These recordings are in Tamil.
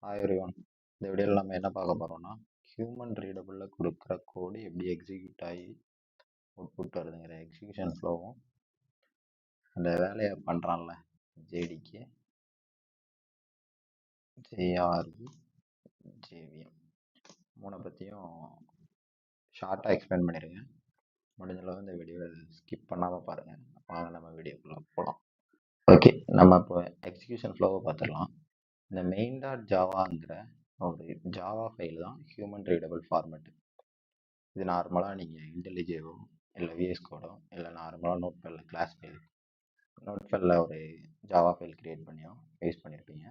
Hi everyone. இந்த வீடியோவில் நம்ம என்ன பார்க்க போகிறோம்னா ஹியூமன் ரீடபுளில் கொடுக்குற கோடு எப்படி எக்ஸிக்யூட் ஆகி அவுட்புட் வருதுங்கிற எக்ஸிக்யூஷன் ஃப்ளோவும் அந்த வேலையை பண்ணுறான்ல ஜேடிக்கு ஜேஆர்இ ஜேவிஎம் மூணை பற்றியும் ஷார்ட்டாக எக்ஸ்பிளைன் பண்ணிடுங்க. முடிஞ்சளவு இந்த வீடியோவை ஸ்கிப் பண்ணாமல் பாருங்கள். வாங்க நம்ம வீடியோக்குள்ளே போகலாம். ஓகே, நம்ம இப்போ எக்ஸிக்யூஷன் ஃப்ளோவை பார்த்துடலாம். இந்த மெயின் டாட் ஜாவாங்கிற ஒரு ஜாவா ஃபைல் தான் ஹியூமன் ரீடபிள் ஃபார்மேட். இது நார்மலாக நீங்கள் இன்டெலிஜேவோ இல்லை விஎஸ் கோடோ இல்லை நார்மலாக நோட்பேடில் கிளாஸ் ஃபைல் நோட்பேடில் ஒரு ஜாவா ஃபைல் க்ரியேட் பண்ணியும் யூஸ் பண்ணியிருப்பீங்க.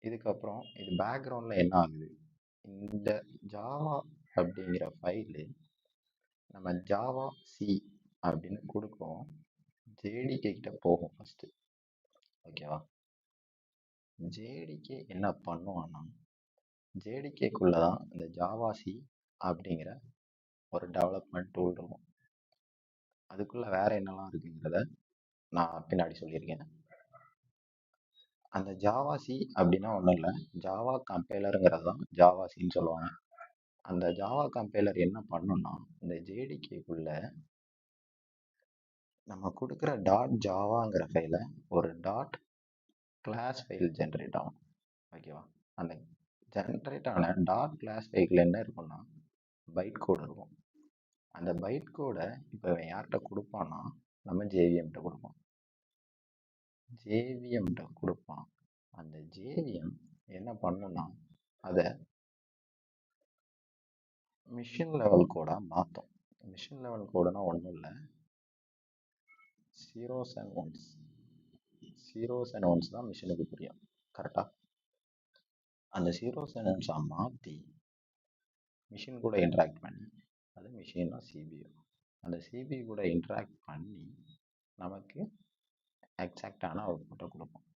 இதுக்கப்புறம் இது பேக்ரவுண்டில் என்ன ஆகுது, இந்த ஜாவா அப்படிங்கிற ஃபைலு நம்ம ஜாவா சி அப்படின்னு கொடுக்கும் ஜேடிகே கிட்ட போகும் ஃபஸ்ட்டு. ஓகேவா? ஜேடிகே என்ன பண்ணுவான்னா ஜேடிகேக்குள்ளே தான் இந்த ஜாவா சி அப்படிங்கிற ஒரு டெவலப்மெண்ட் டூல் இருக்கும். அதுக்குள்ளே வேறு என்னெல்லாம் இருக்குங்கிறத நான் பின்னாடி சொல்லியிருக்கேன். அந்த ஜாவா சி அப்படின்னா ஒன்றும் இல்லை, ஜாவா கம்பைலருங்கிறது தான் ஜாவா சின்னு சொல்லுவாங்க. அந்த ஜாவா கம்பைலர் என்ன பண்ணுன்னா இந்த ஜேடிகேக்குள்ள நம்ம கொடுக்குற டாட் ஜாவாங்கிற ஃபைலை ஒரு டாட் கிளாஸ் ஃபைல் ஜென்ரேட் ஆகும். ஓகேவா? அந்த ஜென்ரேட் ஆன டாட் கிளாஸ் ஃபைலில் என்ன இருக்குன்னா பைட் கோடு இருக்கும். அந்த பைட் கோடை இப்போ யார்கிட்ட கொடுப்பான்னா நம்ம ஜேவிஎம்கிட்ட கொடுப்போம். ஜேவிஎம்கிட்ட கொடுப்பான். அந்த ஜேவிஎம் என்ன பண்ணுன்னா அதை மிஷின் லெவல் கோடாக மாற்றும். மிஷின் லெவல் கோடுனா ஒன்றும் இல்லை, ஜீரோஸ் அண்ட் ஒன்ஸ் தான் மிஷினுக்கு புரியும். கரெக்டாக அந்த ஜீரோஸ் அண்ட் ஒன்ஸாக மாற்றி மிஷின் கூட இன்ட்ராக்ட் பண்ணி, அது மிஷின்னா சிபியூ, அந்த சிபியூ கூட இன்ட்ராக்ட் பண்ணி நமக்கு எக்ஸாக்டான அவுட்புட்டை கொடுப்போம்.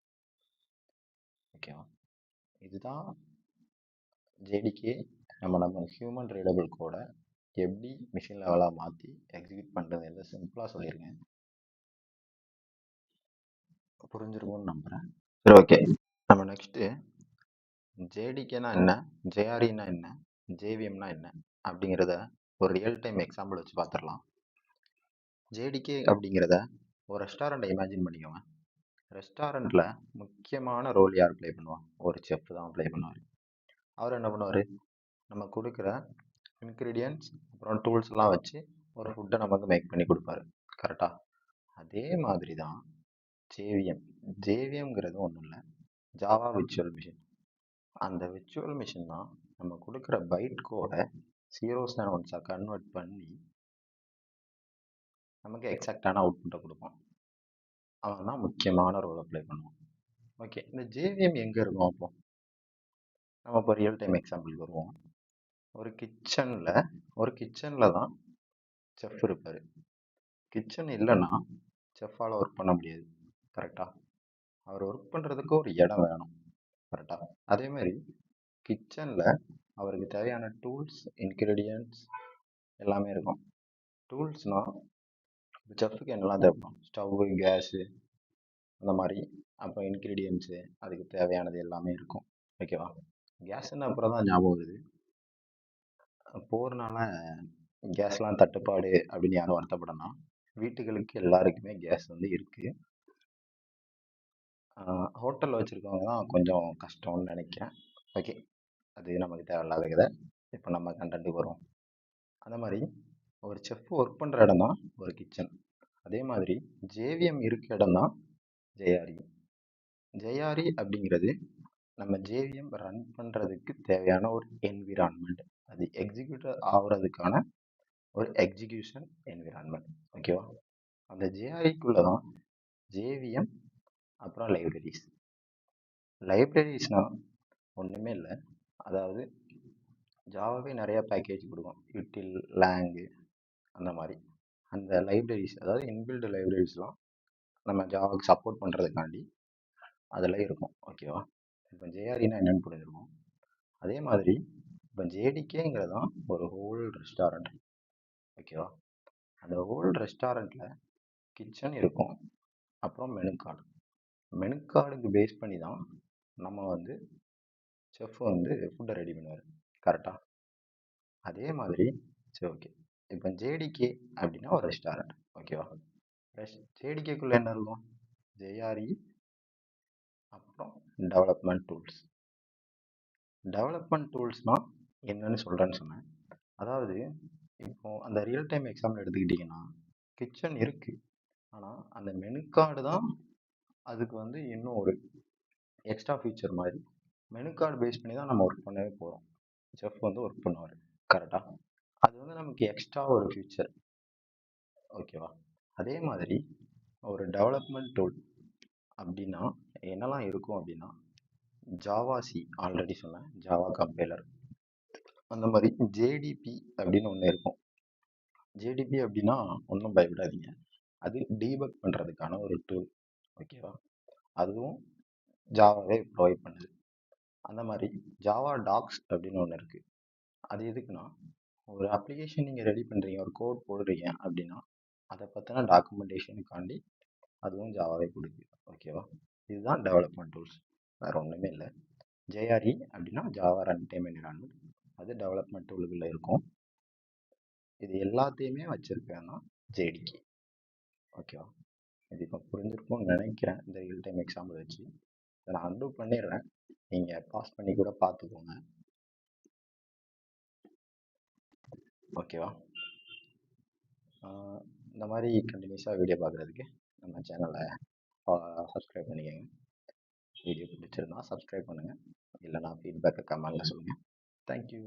ஓகேவா? இதுதான் ஜேடிகே நம்ம ஹியூமன் ரீடபிள் கோடை எப்படி மிஷின் லெவலாக மாற்றி எக்ஸிக்யூட் பண்ணுறது எந்த சிம்பிளாக சொல்லியிருக்கேன். புரிஞ்சிருக்கும்னு நம்புகிறேன். சரி, ஓகே. நம்ம நெக்ஸ்ட்டு ஜேடிகேனா என்ன, ஜேஆர்இனா என்ன, ஜேவிஎம்னா என்ன அப்படிங்கிறத ஒரு ரியல் டைம் எக்ஸாம்பிள் வச்சு பார்த்துடலாம். ஜேடிகே அப்படிங்கிறத ஒரு ரெஸ்டாரண்ட்டை இமேஜின் பண்ணிக்கோங்க. ரெஸ்டாரண்ட்டில் முக்கியமான ரோல் யார் ப்ளே பண்ணுவாங்க? ஒரு செஃப் தான் ப்ளே பண்ணுவார். அவர் என்ன பண்ணுவார், நம்ம கொடுக்குற இன்க்ரீடியன்ட்ஸ் அப்புறம் டூல்ஸ்லாம் வச்சு ஒரு ஃபுட்டை நமக்கு மேக் பண்ணி கொடுப்பாரு. கரெக்டாக அதே மாதிரி தான் ஜேவிஎம்ங்கிறது ஒன்றும் இல்லை, ஜாவா விர்ச்சுவல் மிஷின். அந்த விர்ச்சுவல் மிஷின் தான் நம்ம கொடுக்குற பைட் கோடை ஜீரோஸ் அண்ட் ஒன்ஸாக கன்வெர்ட் பண்ணி நமக்கு எக்ஸாக்டான அவுட்புட்டை கொடுப்பான். அவன் தான் முக்கியமான ரோலை ப்ளே பண்ணுவான். ஓகே, இந்த ஜேவிஎம் எங்கே இருக்கும்? அப்போ நம்ம இப்போ ரியல் டைம் எக்ஸாம்பிள் வருவோம். ஒரு கிச்சனில் தான் செஃப் இருப்பார். கிச்சன் இல்லைன்னா செஃப்பால் ஒர்க் பண்ண முடியாது. கரெக்டாக அவர் ஒர்க் பண்ணுறதுக்கு ஒரு இடம் வேணும். கரெக்டாக அதே மாதிரி கிச்சனில் அவருக்கு தேவையான டூல்ஸ் இன்க்ரீடியன்ட்ஸ் எல்லாமே இருக்கும். டூல்ஸ்னால் செஃப்புக்கு என்னெல்லாம் தேவைப்படும், ஸ்டவ்வு கேஸு அந்த மாதிரி, அப்புறம் இன்க்ரீடியன்ட்ஸு அதுக்கு தேவையானது எல்லாமே இருக்கும். ஓகேவா? கேஸுன்னு அப்புறம் தான் ஞாபகம் வருது, போகிறனால கேஸ்லாம் தட்டுப்பாடு அப்படின்னு யாரும் வருத்தப்படணும். வீட்டுகளுக்கு எல்லாருக்குமே கேஸ் இருக்குது. ஹோட்டல் வச்சுருக்கவங்க தான் கொஞ்சம் கஷ்டம்னு நினைக்கிறேன். ஓகே, அது நமக்கு தேவையில்லாத கதை. இப்போ நம்ம கண்டென்ட்டுக்கு வருவோம். அந்த மாதிரி ஒரு செஃப் ஒர்க் பண்ணுற இடம் தான் ஒரு கிச்சன். அதே மாதிரி ஜேவிஎம் இருக்க இடம் தான் ஜேஆர்இ. ஜேஆர்இ அப்படிங்கிறது நம்ம ஜேவிஎம் ரன் பண்ணுறதுக்கு தேவையான ஒரு என்விரான்மெண்ட், அது எக்ஸிக்யூட் ஆகுறதுக்கான ஒரு எக்ஸிக்யூஷன் என்விரான்மெண்ட். ஓகேவா? அந்த ஜேஆர்இக்குள்ளே தான் ஜேவிஎம் அப்புறம் லைப்ரரிஸ்னால் ஒன்றுமே இல்லை, அதாவது ஜாவாவே நிறைய பேக்கேஜ் கொடுக்கும், யூட்டில் லேங்கு அந்த மாதிரி. அந்த லைப்ரரிஸ், அதாவது இன்பில்டு லைப்ரரிஸ்லாம் நம்ம ஜாவாவுக்கு சப்போர்ட் பண்ணுறதுக்காண்டி அதில் இருக்கும். ஓகேவா? இப்போ ஜேஆர்இனா என்னென்னு புரிஞ்சிருக்கும். அதே மாதிரி இப்போ ஜேடிகேங்கிறது தான் ஒரு ஹோல் ரெஸ்டாரண்ட். ஓகேவா? அந்த ஹோல் ரெஸ்டாரண்ட்டில் கிச்சன் இருக்கும், அப்புறம் மெனு கார்டுக்கு பேஸ் பண்ணி தான் நம்ம செஃப் வந்து ஃபுட்டை ரெடி பண்ணுவார். கரெக்டா? அதே மாதிரி சரி ஓகே. இப்போ ஜேடிகே அப்படின்னா ஒரு ரெஸ்டாரண்ட். ஓகேவா? ஜேடிகேக்குள்ளே என்ன இருக்கும்? ஜேஆர்இ அப்புறம் டெவலப்மெண்ட் டூல்ஸ். டெவலப்மெண்ட் டூல்ஸ்னால் என்னன்னு சொல்கிறேன்னு சொன்னேன். அதாவது இப்போ அந்த ரியல் டைம் எக்ஸாம்பிள் எடுத்துக்கிட்டிங்கன்னா கிச்சன் இருக்குது. ஆனால் அந்த மெனு கார்டு தான் அதுக்கு வந்து இன்னும் ஒரு எக்ஸ்ட்ரா ஃபீச்சர் மாதிரி. மெனு கார்டு பேஸ் பண்ணி தான் நம்ம ஒர்க் பண்ணவே போகிறோம். செஃப் வந்து ஒர்க் பண்ணுவார். கரெக்டாக? அது வந்து நமக்கு எக்ஸ்ட்ரா ஒரு ஃபியூச்சர். ஓகேவா? அதே மாதிரி ஒரு டெவலப்மெண்ட் டூல் அப்படின்னா என்னெல்லாம் இருக்கும் அப்படின்னா ஜாவா சி ஆல்ரெடி சொன்னேன், ஜாவா கம்பைலர். அந்த மாதிரி ஜேடிபி அப்படின்னு ஒன்று இருக்கும். ஜேடிபி அப்படின்னா ஒன்றும் பயப்படாதீங்க, அது டீபக் பண்ணுறதுக்கான ஒரு டூல். ஓகேவா? அதுவும் ஜாவாவே ப்ரொவைட் பண்ணுது. அந்த மாதிரி ஜாவா டாக்ஸ் அப்படின்னு ஒன்று இருக்குது. அது எதுக்குன்னா ஒரு அப்ளிகேஷன் நீங்கள் ரெடி பண்ணுறீங்க, ஒரு கோட் போடுறீங்க அப்படின்னா அதை பற்றின டாக்குமெண்டேஷனுக்காண்டி அதுவும் ஜாவாவே கொடுக்குது. ஓகேவா? இதுதான் டெவலப்மெண்ட் டூல்ஸ், வேறு ஒன்றுமே இல்லை. ஜேஆர்இ அப்படின்னா ஜாவா ரன் டைம் என்விரான்மெண்ட், அது டெவலப்மெண்ட் டூலுக்குள்ளே இருக்கும். இது எல்லாத்தையுமே வச்சுருக்கேன்னா ஜேடிகே. ஓகேவா? இது இப்போ புரிஞ்சிருக்கும்னு நினைக்கிறேன். இந்த ரியல் டைம் எக்ஸாம்பிள் வச்சு இதை நான் அன்டூ பண்ணிடுறேன். நீங்கள் பாஸ் பண்ணி கூட பார்த்துக்கோங்க. ஓகேவா? இந்த மாதிரி கண்டினியூஸாக வீடியோ பார்க்குறதுக்கு நம்ம சேனலை சப்ஸ்கிரைப் பண்ணிக்கோங்க. வீடியோ பிடிச்சிருந்தா சப்ஸ்கிரைப் பண்ணுங்கள். இல்லைனா ஃபீட்பேக்கை கமெண்டில் சொல்லுங்கள். தேங்க்யூ.